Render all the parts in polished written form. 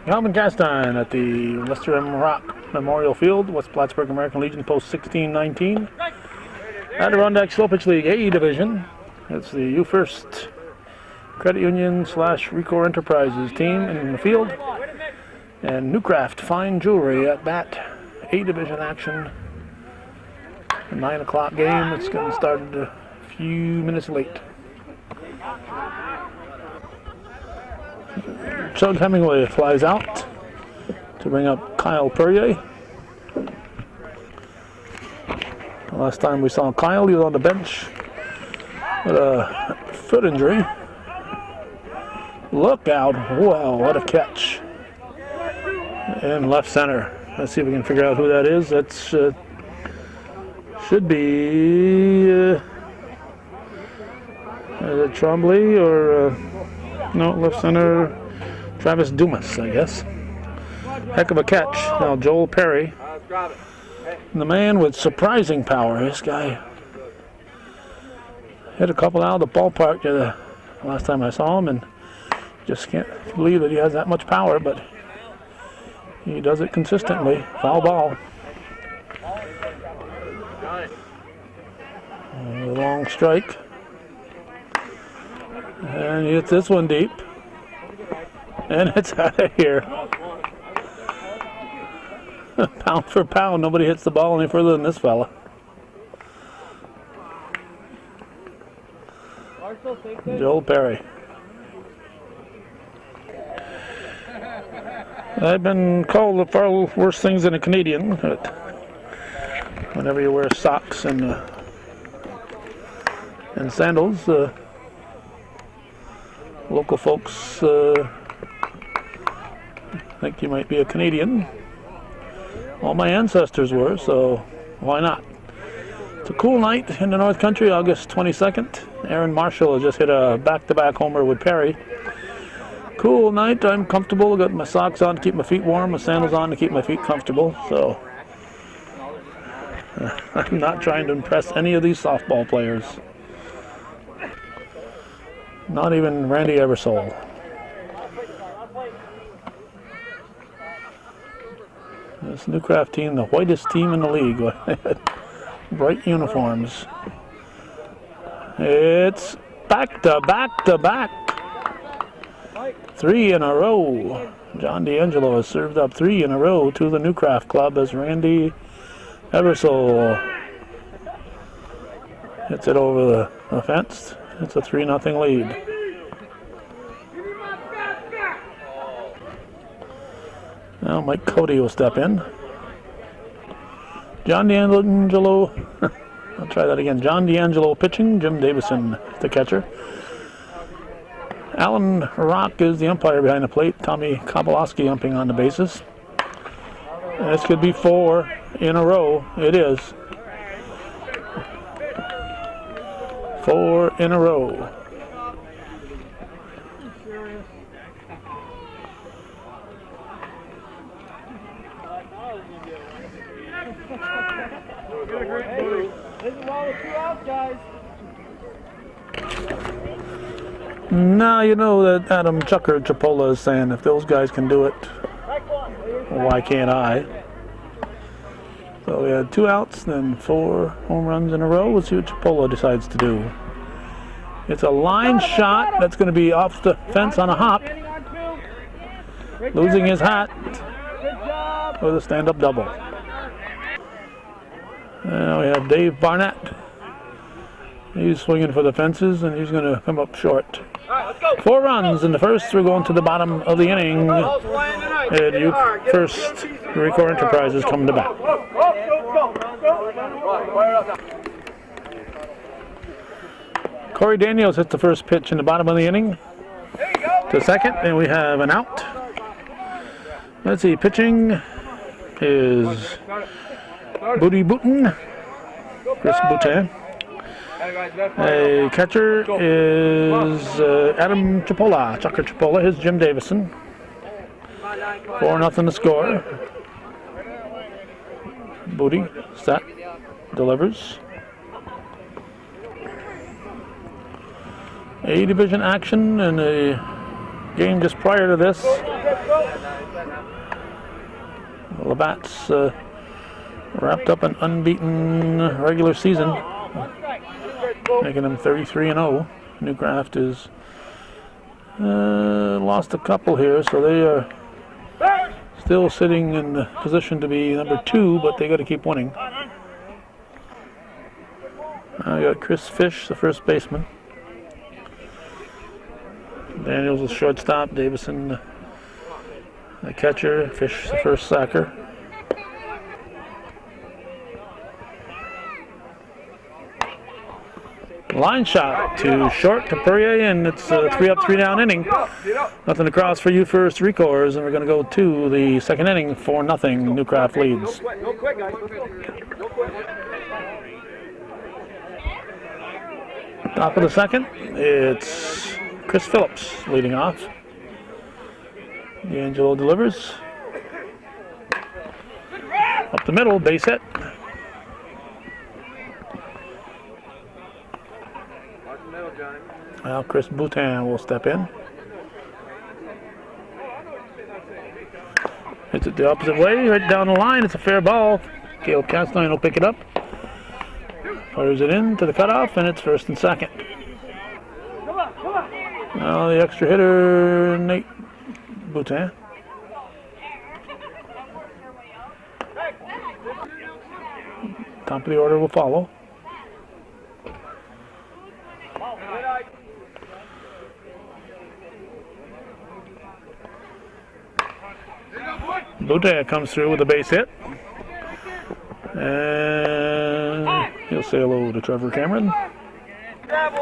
Calvin Castine at the Lester M. Rock Memorial Field, West Plattsburgh American Legion, post 16-19. Adirondack Slow Pitch League A Division. It's the U First Credit Union / Recor Enterprises team in the field. And Kneucraft Fine Jewelry at bat. A Division action. A 9 o'clock game. It's getting started a few minutes late. Chug Hemingway flies out to bring up Kyle Perrier. Last time we saw Kyle, he was on the bench with a foot injury. Look out. Wow, what a catch. In left center. Let's see if we can figure out who that is. That's should be is it Trombley or no, left center Travis Dumas, I guess. Heck of a catch. Now Joel Perry, the man with surprising power. This guy hit a couple out of the ballpark the last time I saw him, and just can't believe that he has that much power, but he does it consistently. Foul ball. A long strike. And he hits this one deep. And it's out of here. Pound for pound, nobody hits the ball any further than this fella. Joel Perry. I've been called the far worse things than a Canadian, but whenever you wear socks and sandals, local folks think you might be a Canadian. All my ancestors were, so why not? It's a cool night in the North Country, August 22nd. Aaron Marshall has just hit a back-to-back homer with Perry. Cool night, I'm comfortable. Got my socks on to keep my feet warm, my sandals on to keep my feet comfortable, so I'm not trying to impress any of these softball players. Not even Randy Eversole. This Kneucraft team, the whitest team in the league. Bright uniforms. It's back to back to back. 3 in a row. John D'Angelo has served up 3 in a row to the Kneucraft club as Randy Eversole hits it over the fence. It's a 3-0 lead. Now Mike Cody will step in. John D'Angelo, I'll try that again. John D'Angelo pitching, Jim Davison the catcher. Alan Rock is the umpire behind the plate. Tommy Kobolowski umping on the bases. And this could be 4 in a row. It is. 4 in a row. Now you know that Adam Chucker Chipola is saying if those guys can do it, why can't I? So we had 2 outs, then 4 home runs in a row. We'll see what Chipola decides to do. It's a line shot that's going to be off the fence on a hop. Losing his hat with a stand-up double. Now we have Dave Barnett. He's swinging for the fences, and he's going to come up short. 4 runs in the first. We're going to the bottom of the inning. And you first, Recor Enterprises coming to bat. Corey Daniels hits the first pitch in the bottom of the inning. To second, and we have an out. Let's see, pitching is Booty Booten, Chris Boutin. A catcher is Adam Chipola, Chucker Chipola. Here's Jim Davison. 4-0 to score. Booty, set, delivers. A division action in the game just prior to this. Labatt's wrapped up an unbeaten regular season, making them 33-0. Kneucraft is lost a couple here, so they are still sitting in the position to be number 2, but they got to keep winning. We got Chris Fish, the first baseman. Daniels, the shortstop. Davison, the catcher. Fish, the first sacker. Line shot to short to Perrier, and it's a 3-up, 3-down inning. Nothing across for you first three cores, and we're going to go to the second inning. 4-0. Kneucraft leads. Top of the second, it's Chris Phillips leading off. D'Angelo delivers. Up the middle, base hit. Now Chris Boutin will step in. Hits it the opposite way, right down the line. It's a fair ball. Caleb Castine will pick it up. Fires it in to the cutoff, and it's first and second. Now the extra hitter, Nate Boutin. Top of the order will follow. Boutin comes through with a base hit. And he'll say hello to Trevor Cameron. Grab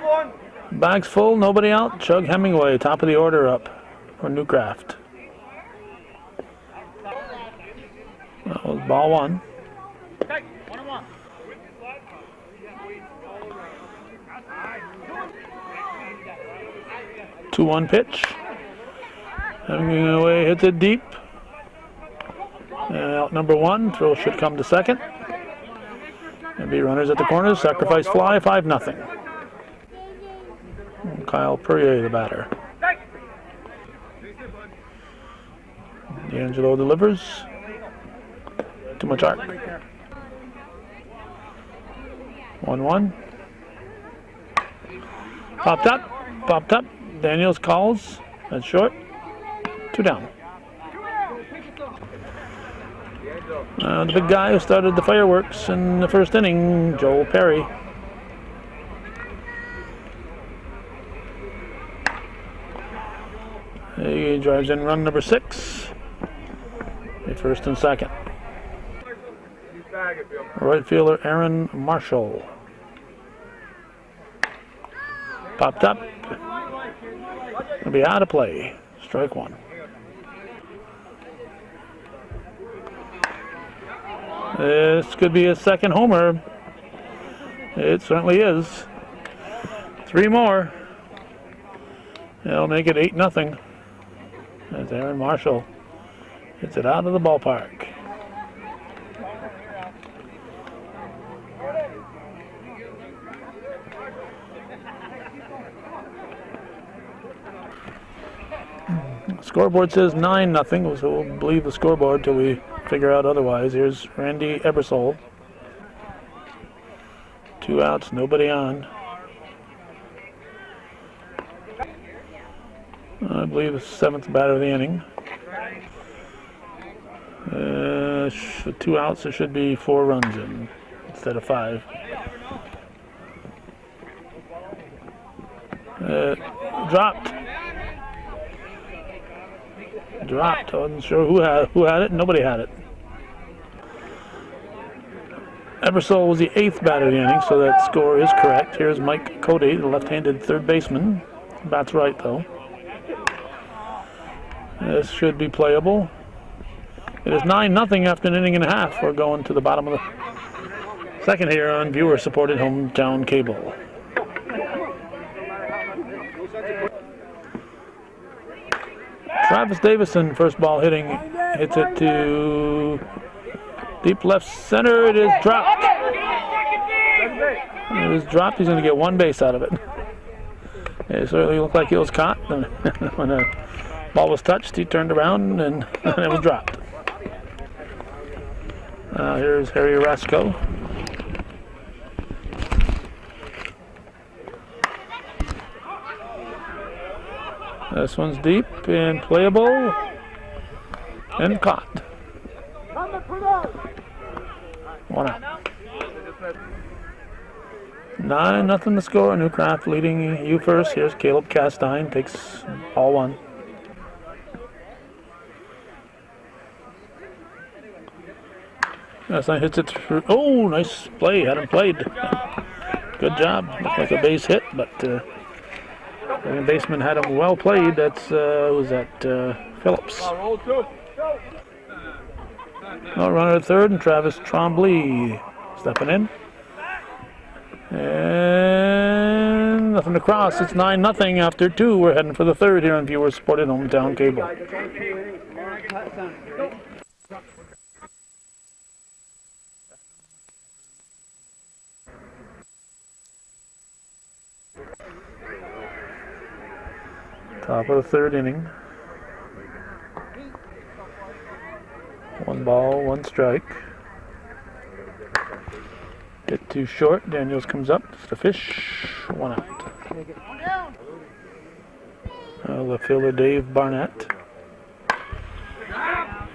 one. Bags full, nobody out. Chug Hemingway, top of the order up for Kneucraft. That was ball one. 2-1 pitch. Hemingway hits it deep. Out number one, throw should come to second. There'll be runners at the corners, sacrifice fly, 5-0. Kyle Perrier, the batter. D'Angelo delivers. Too much arc. 1-1. Popped up. Daniels calls. That's short. 2 down. The big guy who started the fireworks in the first inning, Joel Perry. He drives in run number 6. A first and second. Right fielder Aaron Marshall. Popped up. It'll be out of play. Strike one. This could be a second homer. It certainly is. 3 more. It'll make it 8-0. As Aaron Marshall hits it out of the ballpark. Scoreboard says 9-0, so we'll believe the scoreboard till we figure out otherwise. Here's Randy Ebersol. 2 outs, nobody on. I believe the 7th batter of the inning. With 2 outs, there should be 4 runs in instead of 5. Dropped. I wasn't sure who had it. Nobody had it. Ebersol was the 8th batter of the inning, so that score is correct. Here's Mike Cody, the left-handed third baseman. Bats right, though. This should be playable. It is 9-0 after an inning and a half. We're going to the bottom of the second here on viewer-supported hometown cable. Travis Davison, first ball hitting, hits it to deep left center. It is dropped. He's going to get 1 base out of it. It certainly looked like it was caught. And when the ball was touched, he turned around and it was dropped. Here's Harry Rasco. This one's deep and playable and caught. 1 out. 9-0 to score. Kneucraft leading you first. Here's Caleb Castine, takes all one. Castine hits it through. Oh, nice play. Had him played. Good job. Looked like a base hit, but second baseman had him well played. That's was that Phillips. Runner at third, and Travis Trombley stepping in. And nothing to cross. It's 9-0 after 2. We're heading for the third here on viewer-supported hometown cable. Top of the third inning. 1 ball, 1 strike. Hit too short. Daniels comes up. The fish. 1 out. Left fielder Dave Barnett.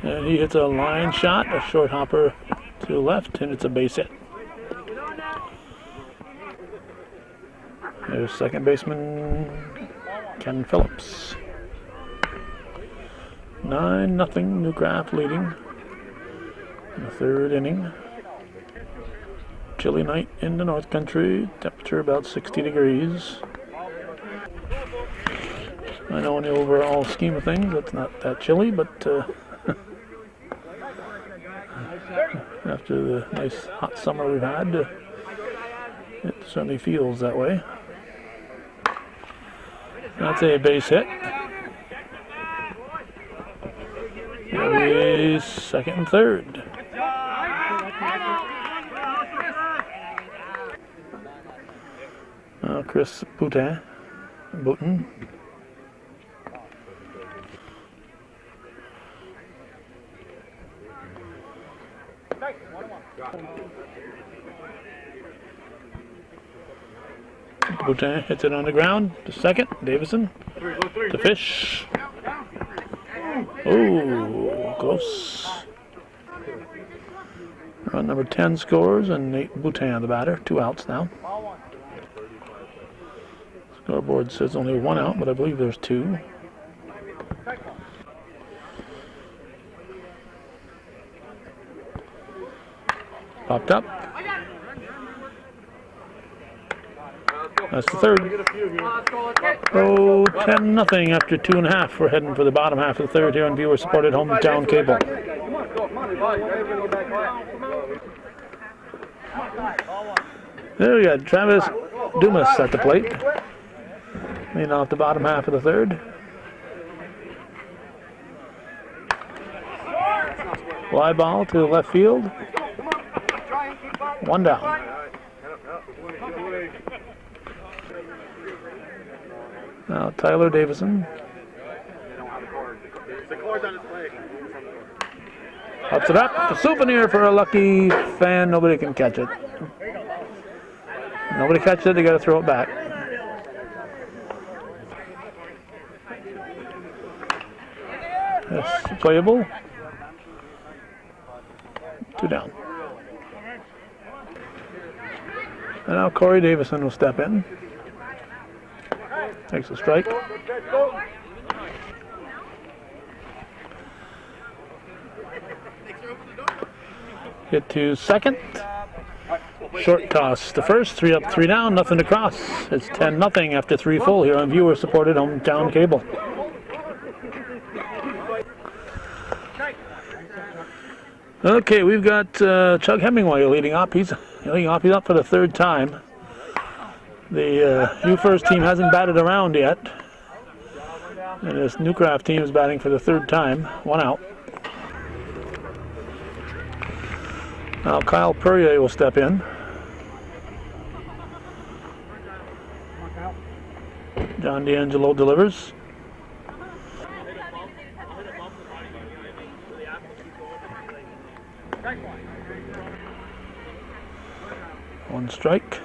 And he hits a line shot, a short hopper to the left, and it's a base hit. There's second baseman Ken Phillips. 9-0, Kneucraft leading in the third inning. Chilly night in the North Country, temperature about 60 degrees. I know in the overall scheme of things it's not that chilly, but after the nice hot summer we've had, it certainly feels that way. That's a base hit. Here's second and third. Chris Boutin. Boutin hits it on the ground to second. Davison to fish. Oh, close. Run number 10 scores, and Nate Boutin, the batter. 2 outs now. Scoreboard says only 1 out, but I believe there's 2. Popped up. That's the third. Oh, 10-0 after 2.5. We're heading for the bottom half of the third here on viewer-supported hometown cable. There we go. Travis Dumas at the plate. Leading off the bottom half of the third. Fly ball to the left field. 1 down. Now Tyler Davison. Ups it up. A souvenir for a lucky fan. Nobody can catch it. Nobody catches it. They got to throw it back. That's playable. 2 down. And now Corey Davison will step in. Takes a strike. Hit to second. Short toss to first. 3 up, 3 down. Nothing to cross. It's 10-0 after 3 full here on viewer-supported hometown cable. Okay, we've got Chuck Hemingway leading up. He's leading off. He's up for the 3rd time. The U-First team hasn't batted around yet. And this Kneucraft team is batting for the 3rd time. 1 out. Now Kyle Perrier will step in. John D'Angelo delivers. One strike.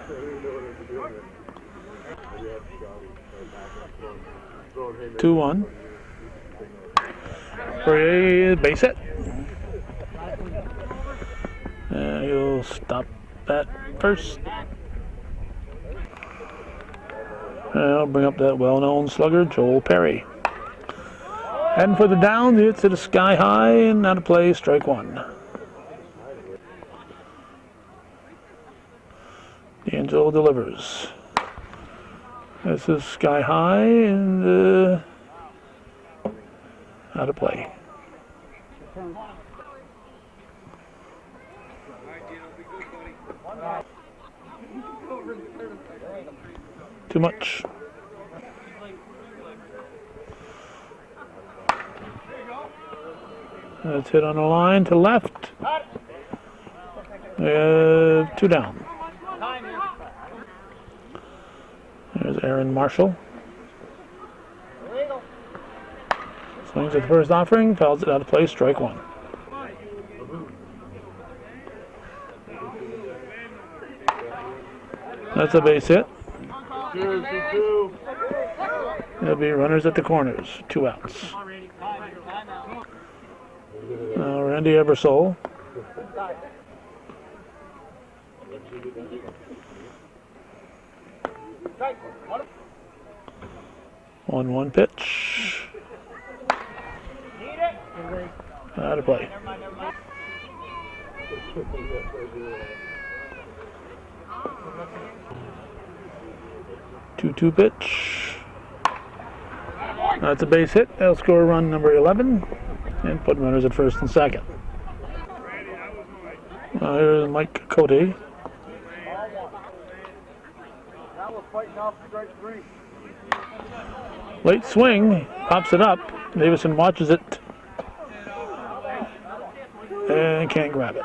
2-1. For a base hit. And he'll stop that first. And I'll bring up that well-known slugger, Joel Perry. Heading for the downs, he hits it sky high and out of play, strike one. D'Angelo delivers. This is sky high and out of play. Too much. That's hit on the line to left. 2 down. There's Aaron Marshall. Swings at the first offering, fouls it out of play, strike one. That's a base hit. There'll be runners at the corners, 2 outs. Now Randy Ebersole. One pitch. Out of play. Two pitch. That's a base hit. They'll score run number 11 and put runners at first and second. Here's Mike Cody. Late swing, pops it up. Davison watches it and can't grab it.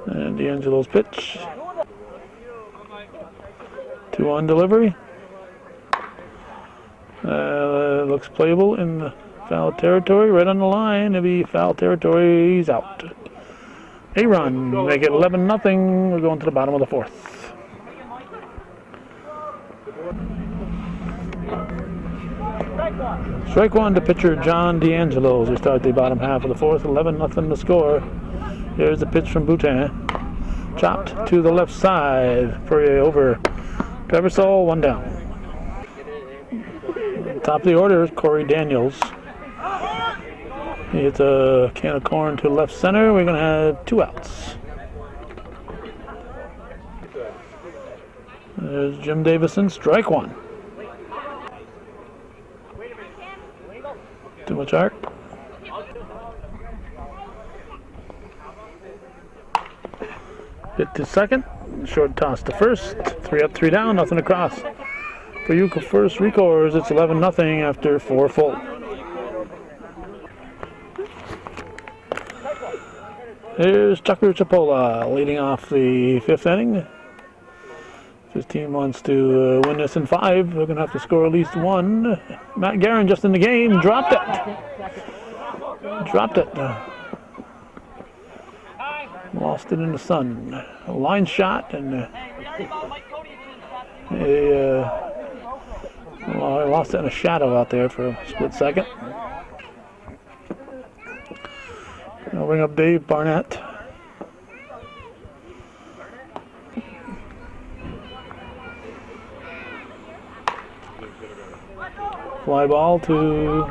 And D'Angelo's pitch. 2-1 delivery. Looks playable in the foul territory, right on the line. It'll be foul territory, he's out. A run, make it 11-0. We're going to the bottom of the 4th. Strike one to pitcher John D'Angelo as we start the bottom half of the 4th. 11-0 to score. Here's the pitch from Boutin. Chopped to the left side. Fourier over. Ebersole, 1 down. Top of the order is Corey Daniels. He hits a can of corn to left center. We're going to have 2 outs. There's Jim Davison, strike one. Too much arc. Hit to second. Short toss to first. 3 up, 3 down, nothing across. For you first Recors, it's 11-0 after 4 full. Here's Tucker Chipola leading off the 5th inning. If his team wants to win this in 5, they're going to have to score at least 1. Matt Guerin just in the game, dropped it. Dropped it. Lost it in the sun. A line shot and I lost it in a shadow out there for a split second. I'll bring up Dave Barnett. Fly ball to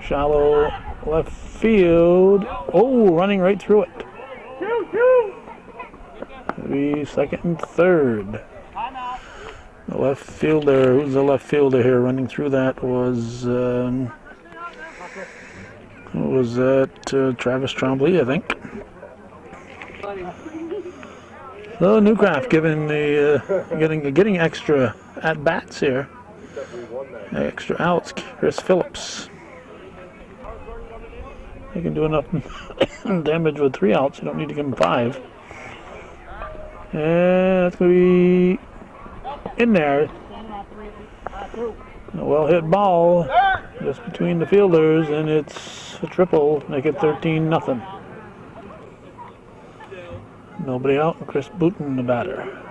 shallow left field. Oh, running right through it. Maybe second and third. The left fielder, who's the left fielder here running through that was Travis Trombley, I think. So Kneucraft getting extra at bats here. Extra outs. Chris Phillips. He can do enough damage with 3 outs. You don't need to give him 5. And that's going to be in there. A well-hit ball just between the fielders, and it's a triple. Make it 13-0. Nobody out. Chris Booten, the batter.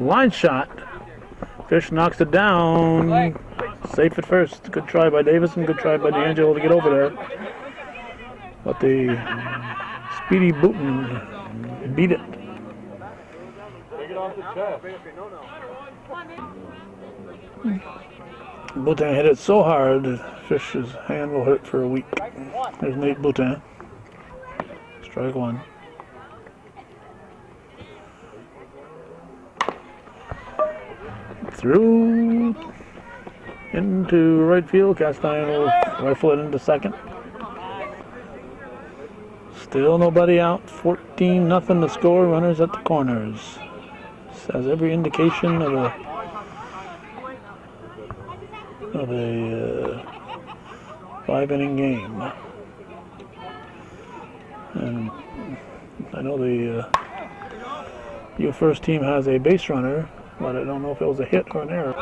Line shot. Fish knocks it down. Safe at first. Good try by Davison. Good try by D'Angelo to get over there. But the speedy Booten beat it. Boutin hit it so hard, Fish's hand will hurt for a week. There's Nate Boutin. Strike one. Through into right field. Castine will rifle it into second. Still nobody out. 14-0 the score. Runners at the corners. This has every indication of a 5-inning game. And I know the U first team has a base runner, but I don't know if it was a hit or an error.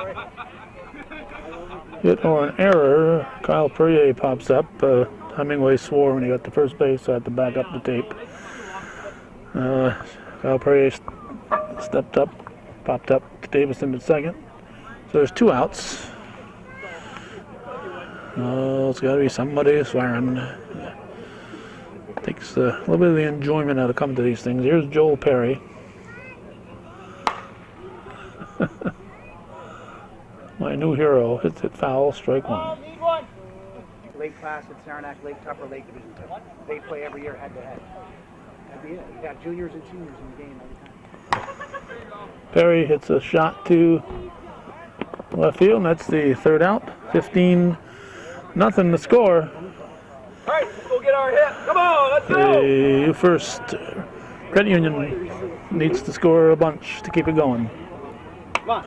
Hit or an error. Kyle Perrier pops up. Hemingway swore when he got to first base, so I had to back up the tape. Kyle Perrier stepped up, popped up to Davison at second. So there's 2 outs. Oh, it's got to be somebody swearing. Takes a little bit of the enjoyment out of coming to these things. Here's Joel Perry. My new hero hits it foul, strike one. Lake Placid, Saranac, Lake Tupper, Lake Division. They play every year head to head. That'd be it. You got juniors and seniors in the game every time. Perry hits a shot to left field, and that's the third out. 15-0 the score. All right, let's go get our hit. Come on, let's go. The first credit union needs to score a bunch to keep it going. Come on.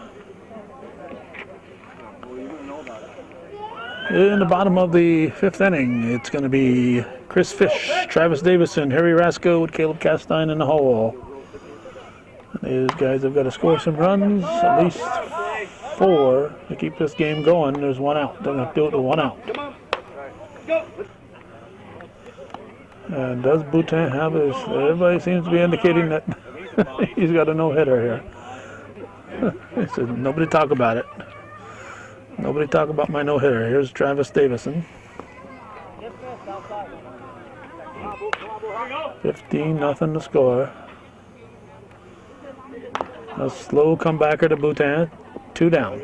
In the bottom of the 5th inning, it's going to be Chris Fish, Travis Davison, Harry Rasco with Caleb Castine in the hole. These guys have got to score some runs, at least 4 to keep this game going. There's 1 out. They're going to do it with 1 out. And does Boutin have his... Everybody seems to be indicating that he's got a no-hitter here. He said, nobody talk about it. Nobody talk about my no-hitter. Here's Travis Davison. 15-0 to score. A slow comebacker to Boutin. 2 down.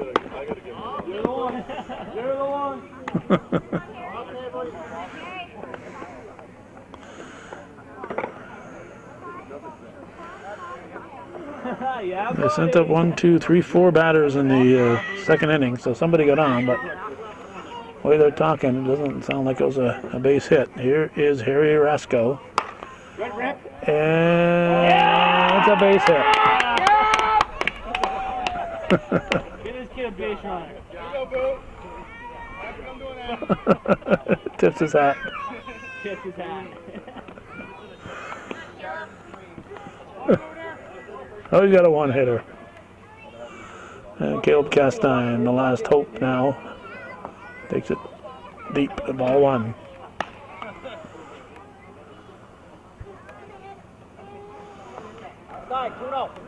They sent up 1, 2, 3, 4 batters in the 2nd inning, so somebody got on, but the way they're talking, it doesn't sound like it was a base hit. Here is Harry Rasco. And it's a base hit. Get this kid a base runner. Tips his hat. Tips his hat. Oh, he's got a 1-hitter. And Caleb Castine, the last hope now, takes it deep at ball 1.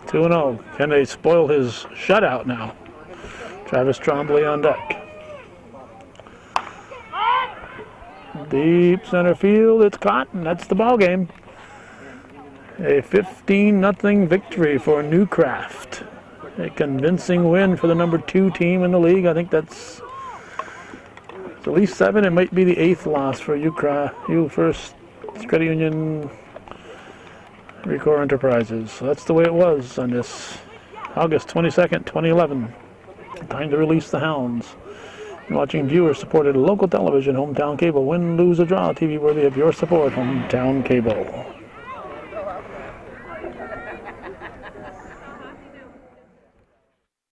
Two 2-0. Can they spoil his shutout now? Travis Trombley on deck. Deep center field, it's caught, and that's the ball game. A 15-0 victory for Kneucraft. A convincing win for the number 2 team in the league. I think that's at least 7. It might be the 8th loss for U First Credit Union Recor Enterprises. So that's the way it was on this August 22nd, 2011. Time to release the hounds. You're watching viewer-supported local television, Hometown Cable. Win, lose, or draw. TV worthy of your support, Hometown Cable.